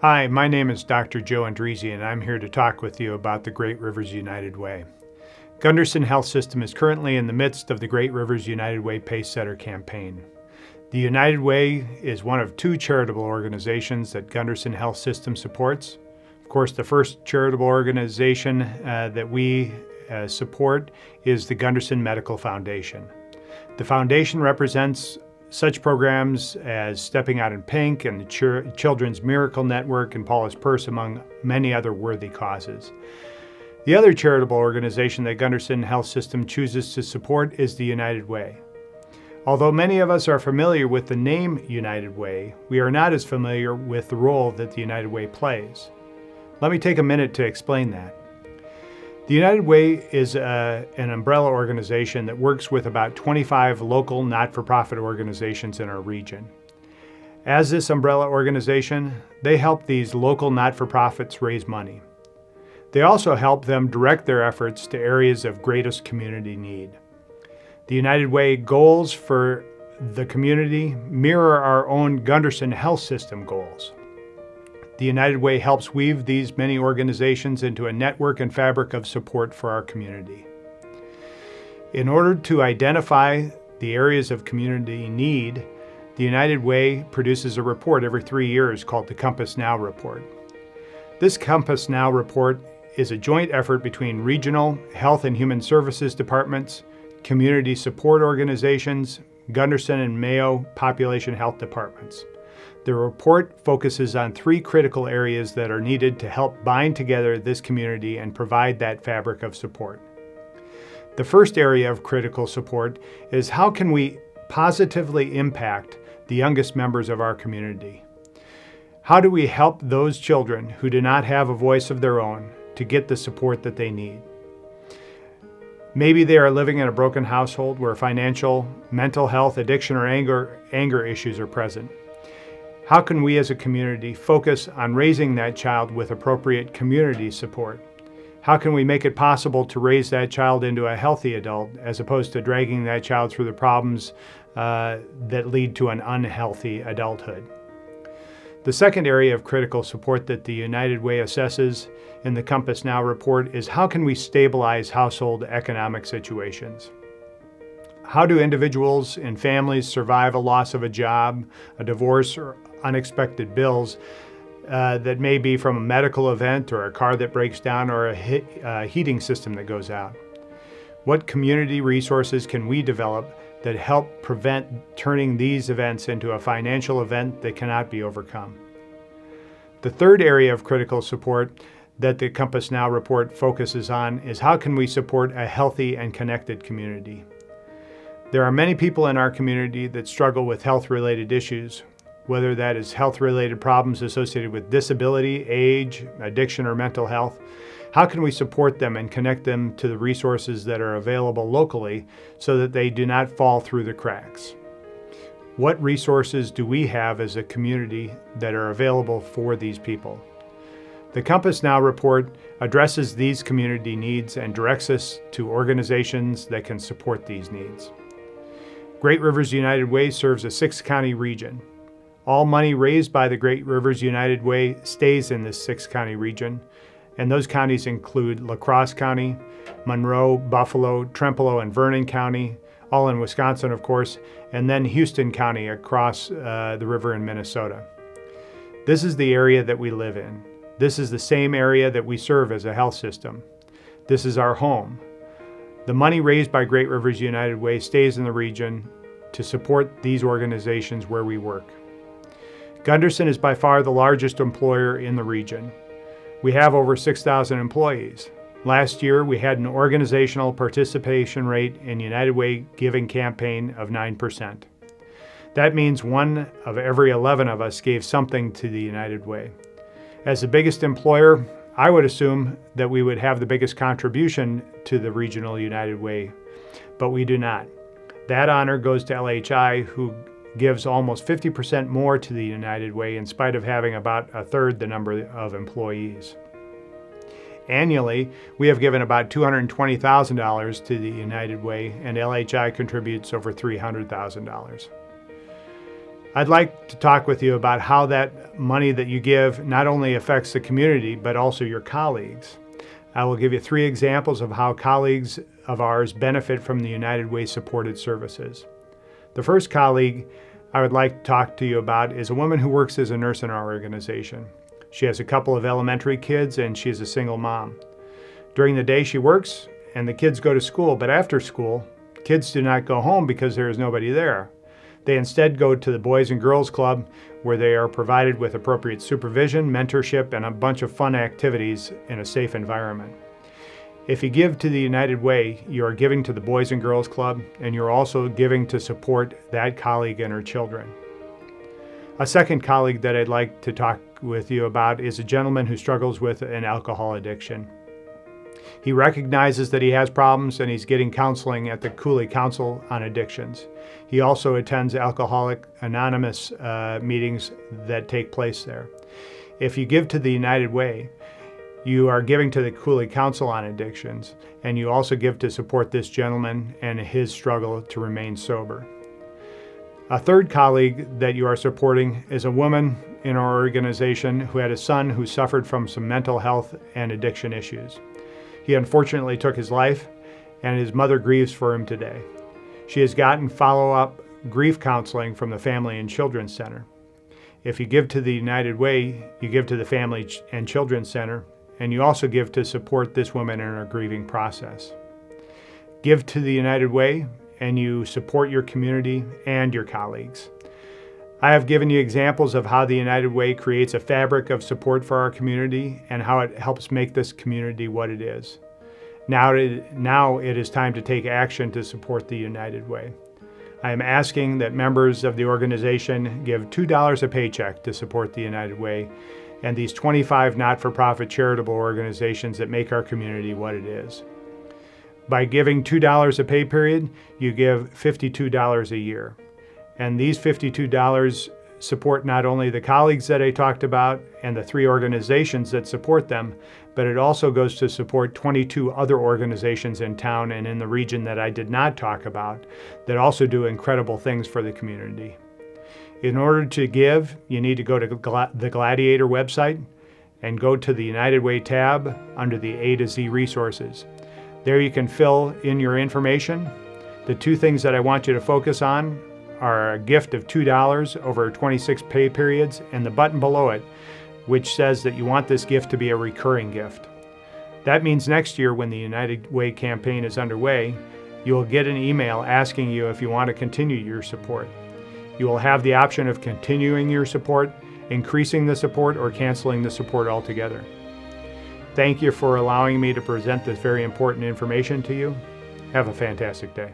Hi, my name is Dr. Joe Andresi, and I'm here to talk with you about the Great Rivers United Way. Gunderson Health System is currently in the midst of the Great Rivers United Way Pacesetter campaign. The United Way is one of two charitable organizations that Gunderson Health System supports. Of course, the first charitable organization that we support is the Gunderson Medical Foundation. The foundation represents such programs as Stepping Out in Pink and the Children's Miracle Network and Paula's Purse, among many other worthy causes. The other charitable organization that Gunderson Health System chooses to support is the United Way. Although many of us are familiar with the name United Way, we are not as familiar with the role that the United Way plays. Let me take a minute to explain that. The United Way is an umbrella organization that works with about 25 local not-for-profit organizations in our region. As this umbrella organization, they help these local not-for-profits raise money. They also help them direct their efforts to areas of greatest community need. The United Way goals for the community mirror our own Gunderson Health System goals. The United Way helps weave these many organizations into a network and fabric of support for our community. In order to identify the areas of community need, the United Way produces a report every 3 years called the Compass Now Report. This Compass Now Report is a joint effort between regional health and human services departments, community support organizations, Gunderson and Mayo population health departments. The report focuses on 3 critical areas that are needed to help bind together this community and provide that fabric of support. The first area of critical support is how can we positively impact the youngest members of our community? How do we help those children who do not have a voice of their own to get the support that they need? Maybe they are living in a broken household where financial, mental health, addiction, or anger issues are present. How can we as a community focus on raising that child with appropriate community support? How can we make it possible to raise that child into a healthy adult as opposed to dragging that child through the problems that lead to an unhealthy adulthood? The second area of critical support that the United Way assesses in the Compass Now report is how can we stabilize household economic situations? How do individuals and families survive a loss of a job, a divorce, or unexpected bills that may be from a medical event or a car that breaks down or a heating system that goes out? What community resources can we develop that help prevent turning these events into a financial event that cannot be overcome? The third area of critical support that the Compass Now report focuses on is how can we support a healthy and connected community? There are many people in our community that struggle with health-related issues, whether that is health-related problems associated with disability, age, addiction, or mental health. How can we support them and connect them to the resources that are available locally so that they do not fall through the cracks? What resources do we have as a community that are available for these people? The Compass Now report addresses these community needs and directs us to organizations that can support these needs. Great Rivers United Way serves a 6-county region. All money raised by the Great Rivers United Way stays in this 6-county region, and those counties include La Crosse County, Monroe, Buffalo, Trempealeau, and Vernon County, all in Wisconsin, of course, and then Houston County across the river in Minnesota. This is the area that we live in. This is the same area that we serve as a health system. This is our home. The money raised by Great Rivers United Way stays in the region to support these organizations where we work. Gunderson is by far the largest employer in the region. We have over 6,000 employees. Last year, we had an organizational participation rate in United Way Giving campaign of 9%. That means 1 of every 11 of us gave something to the United Way. As the biggest employer, I would assume that we would have the biggest contribution to the regional United Way, but we do not. That honor goes to LHI, who gives almost 50% more to the United Way in spite of having about a third the number of employees. Annually, we have given about $220,000 to the United Way, and LHI contributes over $300,000. I'd like to talk with you about how that money that you give not only affects the community, but also your colleagues. I will give you 3 examples of how colleagues of ours benefit from the United Way supported services. The first colleague I would like to talk to you about is a woman who works as a nurse in our organization. She has a couple of elementary kids and she is a single mom. During the day she works and the kids go to school, but after school, kids do not go home because there is nobody there. They instead go to the Boys and Girls Club where they are provided with appropriate supervision, mentorship, and a bunch of fun activities in a safe environment. If you give to the United Way, you are giving to the Boys and Girls Club, and you're also giving to support that colleague and her children. A second colleague that I'd like to talk with you about is a gentleman who struggles with an alcohol addiction. He recognizes that he has problems and he's getting counseling at the Cooley Council on Addictions. He also attends Alcoholics Anonymous meetings that take place there. If you give to the United Way, you are giving to the Cooley Council on Addictions, and you also give to support this gentleman and his struggle to remain sober. A third colleague that you are supporting is a woman in our organization who had a son who suffered from some mental health and addiction issues. He unfortunately took his life, and his mother grieves for him today. She has gotten follow-up grief counseling from the Family and Children's Center. If you give to the United Way, you give to the Family and Children's Center, and you also give to support this woman in her grieving process. Give to the United Way, and you support your community and your colleagues. I have given you examples of how the United Way creates a fabric of support for our community and how it helps make this community what it is. Now it is time to take action to support the United Way. I am asking that members of the organization give $2 a paycheck to support the United Way and these 25 not-for-profit charitable organizations that make our community what it is. By giving $2 a pay period, you give $52 a year. And these $52 support not only the colleagues that I talked about and the 3 organizations that support them, but it also goes to support 22 other organizations in town and in the region that I did not talk about that also do incredible things for the community. In order to give, you need to go to the Gladiator website and go to the United Way tab under the A to Z resources. There you can fill in your information. The 2 things that I want you to focus on are a gift of $2 over 26 pay periods and the button below it, which says that you want this gift to be a recurring gift. That means next year when the United Way campaign is underway, you will get an email asking you if you want to continue your support. You will have the option of continuing your support, increasing the support, or canceling the support altogether. Thank you for allowing me to present this very important information to you. Have a fantastic day.